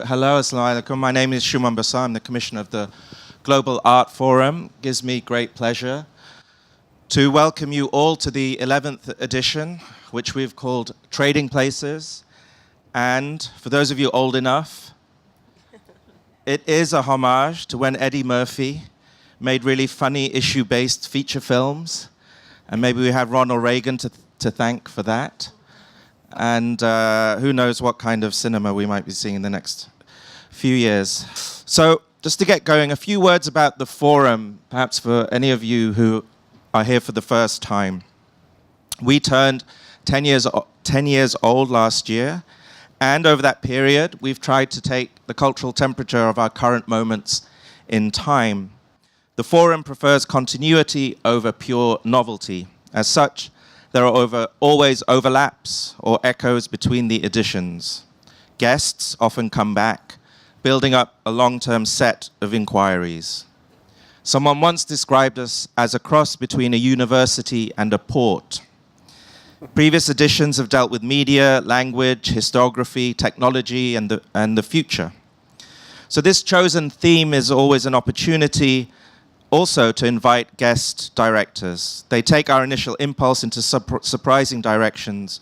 Hello, assalamu alaikum. My name is Shumon Basar. I'm the commissioner of the Global Art Forum. It gives me great pleasure to welcome you all to the 11th edition, which we've called Trading Places. And for those of you old enough, it is a homage to when Eddie Murphy made really funny issue-based feature films. And maybe we have Ronald Reagan to thank for that. And who knows what kind of cinema we might be seeing in the next few years. So just to get going, a few words about the forum, perhaps for any of you who are here for the first time. We turned 10 years old last year, and over that period, we've tried to take the cultural temperature of our current moments in time. The forum prefers continuity over pure novelty. As such, there are always overlaps or echoes between the editions. Guests often come back, building up a long-term set of inquiries. Someone once described us as a cross between a university and a port. Previous editions have dealt with media, language, historiography, technology, and the future. So this chosen theme is always an opportunity also to invite guest directors. They take our initial impulse into surprising directions,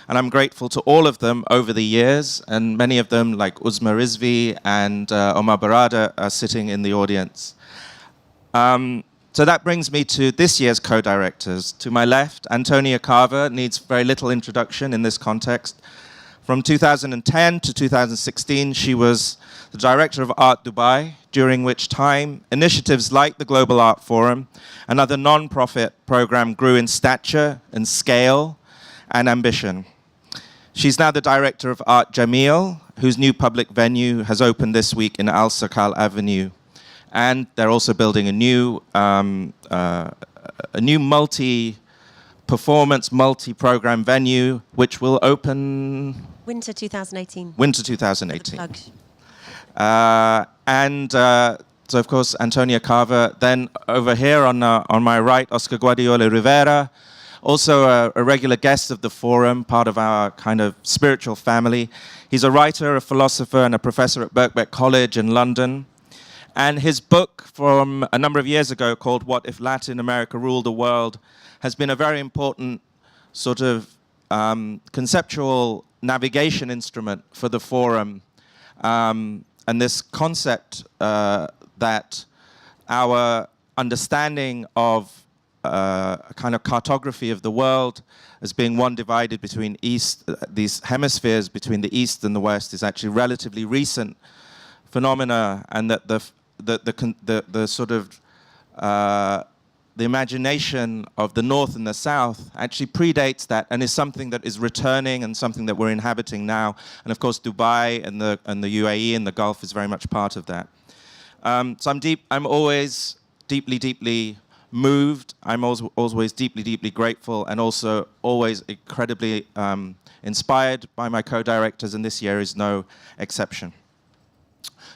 and I'm grateful to all of them over the years, and many of them, like Uzma Rizvi and Omar Barada, are sitting in the audience. So that brings me to this year's co-directors. To my left, Antonia Carver needs very little introduction in this context. From 2010 to 2016, she was the director of Art Dubai, during which time initiatives like the Global Art Forum and other non-profit program grew in stature and scale and ambition. She's now the director of Art Jamil, whose new public venue has opened this week in Al Sakal Avenue. And they're also building a new multi-performance, multi-program venue, which will open... Winter 2018. Winter 2018. So, of course, Antonia Carver. Then over here on my right, Oscar Guardiola-Rivera, also a regular guest of the forum, part of our kind of spiritual family. He's a writer, a philosopher, and a professor at Birkbeck College in London. And his book from a number of years ago called What If Latin America Ruled the World has been a very important sort of conceptual navigation instrument for the forum. And this concept that our understanding of a kind of cartography of the world as being one divided between these hemispheres between the East and the West is actually relatively recent phenomena, and that the sort of the imagination of the North and the South actually predates that and is something that is returning and something that we're inhabiting now. And of course, Dubai and the UAE and the Gulf is very much part of that. So I'm always deeply moved. I'm always deeply grateful, and also always incredibly inspired by my co-directors, and this year is no exception.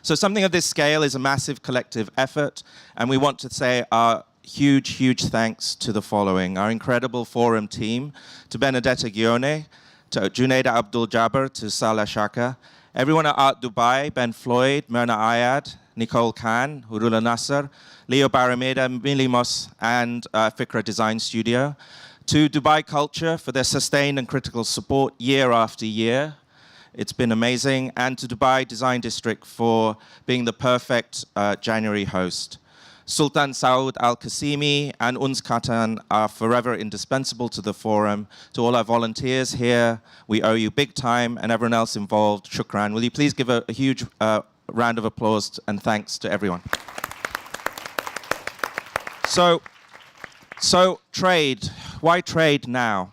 So something of this scale is a massive collective effort, and we want to say our huge thanks to the following: our incredible forum team, to Benedetta Ghione, to Junaida Abdul Jabbar, to Salah Shaka, everyone at Art Dubai, Ben Floyd, Myrna Ayad, Nicole Khan, Hurula Nasser, Leo Barameda, Milimos, and Fikra Design Studio, to Dubai Culture for their sustained and critical support year after year. It's been amazing. And to Dubai Design District for being the perfect January host. Sultan Saud Al-Qasimi and Uns Katan are forever indispensable to the forum. To all our volunteers here, we owe you big time, and everyone else involved, shukran. Will you please give a huge round of applause and thanks to everyone. So trade. Why trade now?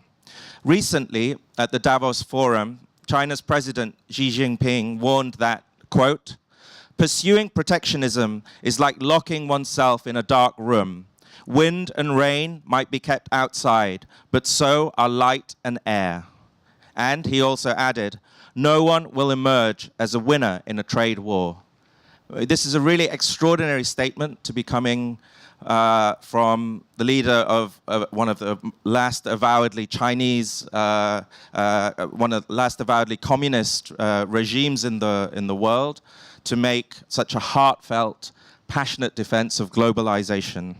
Recently, at the Davos Forum, China's President Xi Jinping warned that, quote, "Pursuing protectionism is like locking oneself in a dark room. Wind and rain might be kept outside, but so are light and air." And he also added, "No one will emerge as a winner in a trade war." This is a really extraordinary statement to be coming from the leader of one of the last avowedly Chinese, one of the last avowedly communist regimes in the world, to make such a heartfelt, passionate defense of globalization.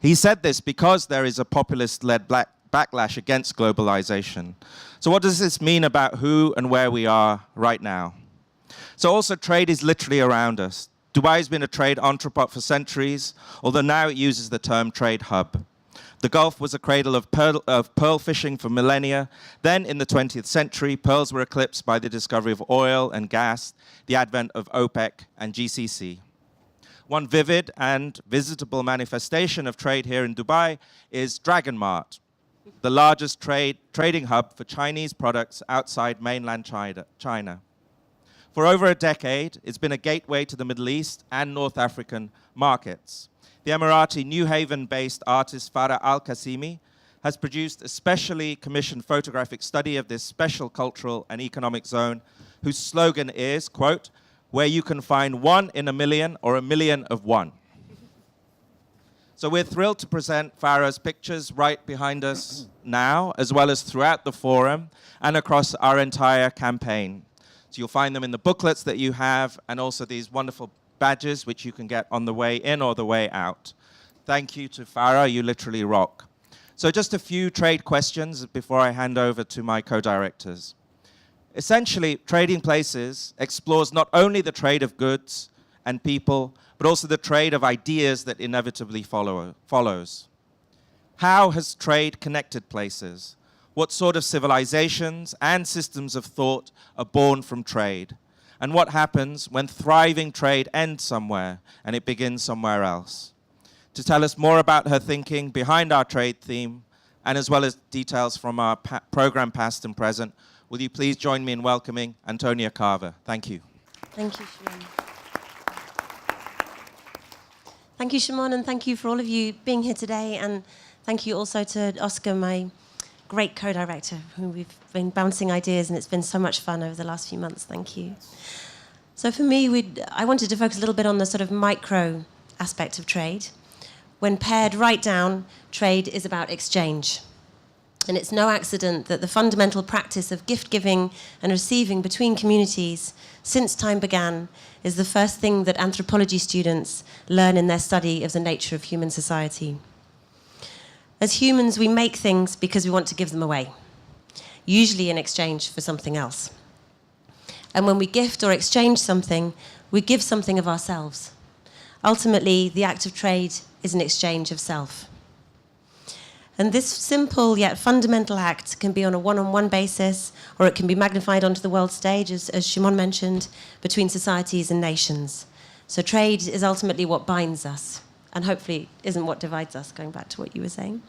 He said this because there is a populist-led backlash against globalization. So what does this mean about who and where we are right now? So also trade is literally around us. Dubai has been a trade entrepot for centuries, although now it uses the term trade hub. The Gulf was a cradle of pearl fishing for millennia. Then, in the 20th century, pearls were eclipsed by the discovery of oil and gas, the advent of OPEC and GCC. One vivid and visitable manifestation of trade here in Dubai is Dragon Mart, the largest trading hub for Chinese products outside mainland China. For over a decade, it's been a gateway to the Middle East and North African markets. The Emirati New Haven-based artist Farah Al-Qasimi has produced a specially commissioned photographic study of this special cultural and economic zone, whose slogan is, quote, "Where you can find one in a million or a million of one." So we're thrilled to present Farah's pictures right behind us now, as well as throughout the forum and across our entire campaign. So you'll find them in the booklets that you have, and also these wonderful badges which you can get on the way in or the way out. Thank you to Farah, you literally rock. So just a few trade questions before I hand over to my co-directors. Essentially, Trading Places explores not only the trade of goods and people, but also the trade of ideas that inevitably follows. How has trade connected places? What sort of civilizations and systems of thought are born from trade? And what happens when thriving trade ends somewhere and it begins somewhere else? To tell us more about her thinking behind our trade theme, and as well as details from our program past and present, will you please join me in welcoming Antonia Carver? Thank you. Thank you, Shumon. Thank you, Shumon, and thank you for all of you being here today, and thank you also to Oscar, my great co-director, who we've been bouncing ideas, and it's been so much fun over the last few months. Thank you. So for me, I wanted to focus a little bit on the sort of micro aspect of trade. When pared right down, trade is about exchange. And it's no accident that the fundamental practice of gift-giving and receiving between communities since time began is the first thing that anthropology students learn in their study of the nature of human society. As humans, we make things because we want to give them away, usually in exchange for something else. And when we gift or exchange something, we give something of ourselves. Ultimately, the act of trade is an exchange of self. And this simple yet fundamental act can be on a one-on-one basis, or it can be magnified onto the world stage, as Shumon mentioned, between societies and nations. So trade is ultimately what binds us, and hopefully isn't what divides us, going back to what you were saying.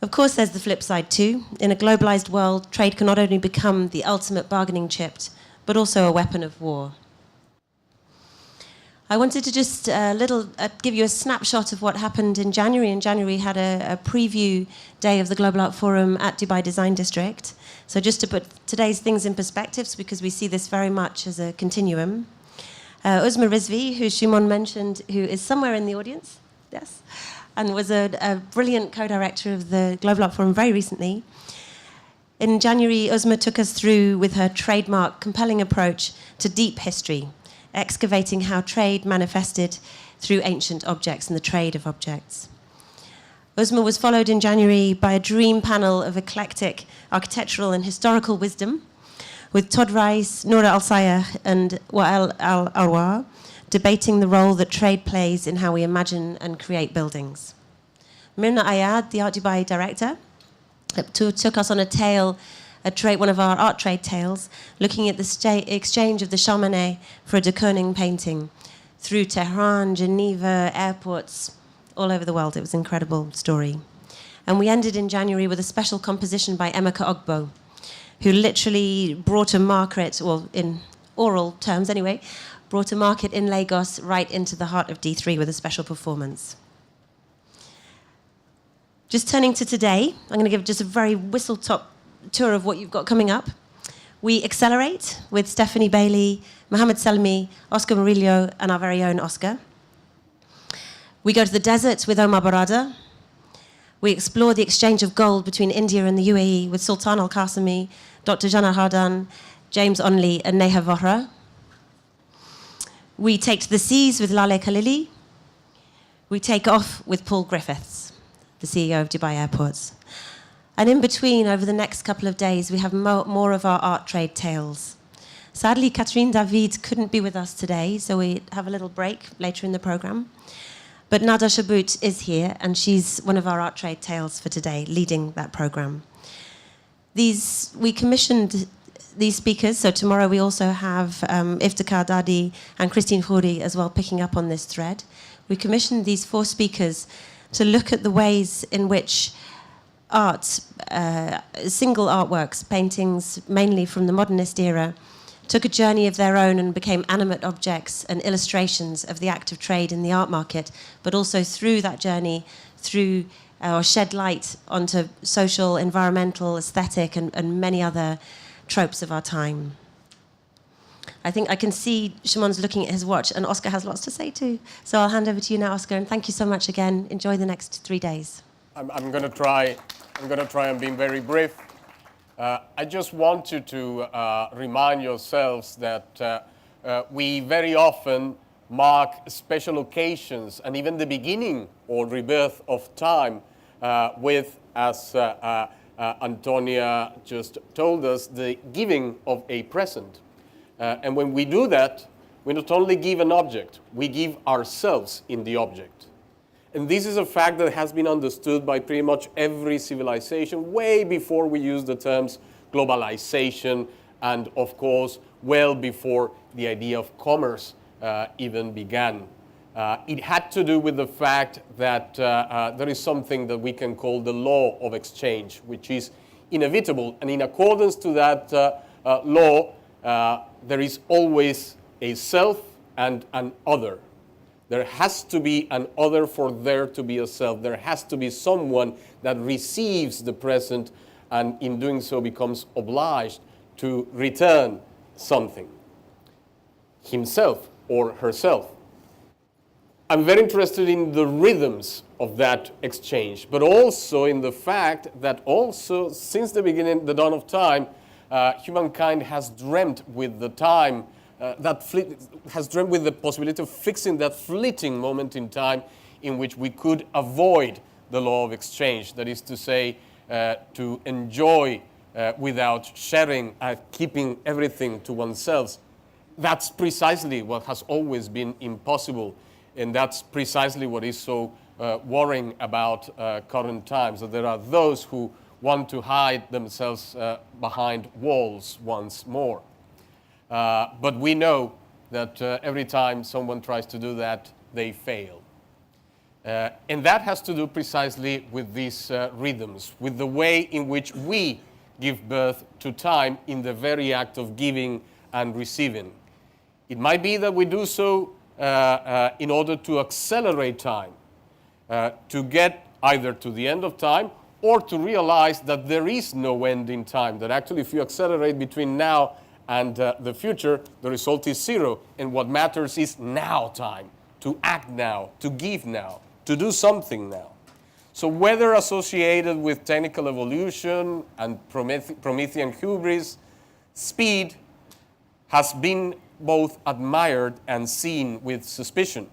Of course, there's the flip side too. In a globalized world, trade can not only become the ultimate bargaining chip, but also a weapon of war. I wanted to just give you a snapshot of what happened in January. In January, we had a preview day of the Global Art Forum at Dubai Design District. So just to put today's things in perspective, because we see this very much as a continuum. Uzma Rizvi, who Shumon mentioned, who is somewhere in the audience, yes, and was a brilliant co-director of the Global Art Forum very recently. In January, Uzma took us through, with her trademark, compelling approach to deep history, excavating how trade manifested through ancient objects and the trade of objects. Uzma was followed in January by a dream panel of eclectic architectural and historical wisdom, with Todd Rice, Noura Al-Sayah, and Wael Al-Arwa debating the role that trade plays in how we imagine and create buildings. Mirna Ayad, the Art Dubai director, took us on a tale, one of our art trade tales, looking at the exchange of the Chamonix for a de Kooning painting through Tehran, Geneva, airports, all over the world. It was an incredible story. And we ended in January with a special composition by Emeka Ogbo, who literally brought a market, well, in oral terms anyway, brought a market in Lagos right into the heart of D3 with a special performance. Just turning to today, I'm going to give just a very whistle-top tour of what you've got coming up. We accelerate with Stephanie Bailey, Mohammed Salmi, Oscar Murillo, and our very own Oscar. We go to the desert with Omar Barada. We explore the exchange of gold between India and the UAE with Sultan Al-Qasimi, Dr. Jana Hardan, James Onley, and Neha Vohra. We take to the seas with Laleh Khalili. We take off with Paul Griffiths, the CEO of Dubai Airports. And in between, over the next couple of days, we have more of our art trade tales. Sadly, Catherine David couldn't be with us today, so we have a little break later in the program. But Nada Shabout is here, and she's one of our art trade tales for today, leading that program. We commissioned these speakers, so tomorrow we also have Iftikhar Dadi and Christine Khouri as well picking up on this thread. We commissioned these 4 speakers to look at the ways in which art, single artworks, paintings mainly from the modernist era, took a journey of their own and became animate objects and illustrations of the act of trade in the art market, but also through that journey, or shed light onto social, environmental, aesthetic, and many other tropes of our time. I think I can see Shumon's looking at his watch, and Oscar has lots to say too. So I'll hand over to you now, Oscar, and thank you so much again. Enjoy the next 3 days. I'm going to try and be very brief. I just want you to remind yourselves that we very often mark special occasions and even the beginning or rebirth of time with, as Antonia just told us, the giving of a present. And when we do that, we not only give an object, we give ourselves in the object. And this is a fact that has been understood by pretty much every civilization way before we use the terms globalization and, of course, well before the idea of commerce even began. It had to do with the fact that there is something that we can call the law of exchange, which is inevitable. And in accordance to that law, there is always a self and an other. There has to be an other for there to be a self. There has to be someone that receives the present and in doing so becomes obliged to return something, himself or herself. I'm very interested in the rhythms of that exchange, but also in the fact that also since the beginning, the dawn of time, humankind has dreamt with the time, has dreamt with the possibility of fixing that fleeting moment in time in which we could avoid the law of exchange. That is to say, to enjoy without sharing, keeping everything to oneself. That's precisely what has always been impossible, and that's precisely what is so worrying about current times, that there are those who want to hide themselves behind walls once more. But we know that every time someone tries to do that, they fail. And that has to do precisely with these rhythms, with the way in which we give birth to time in the very act of giving and receiving. It might be that we do so in order to accelerate time, to get either to the end of time or to realize that there is no end in time, that actually if you accelerate between now and the future, the result is zero. And what matters is now time, to act now, to give now, to do something now. So whether associated with technical evolution and Promethean hubris, speed has been both admired and seen with suspicion.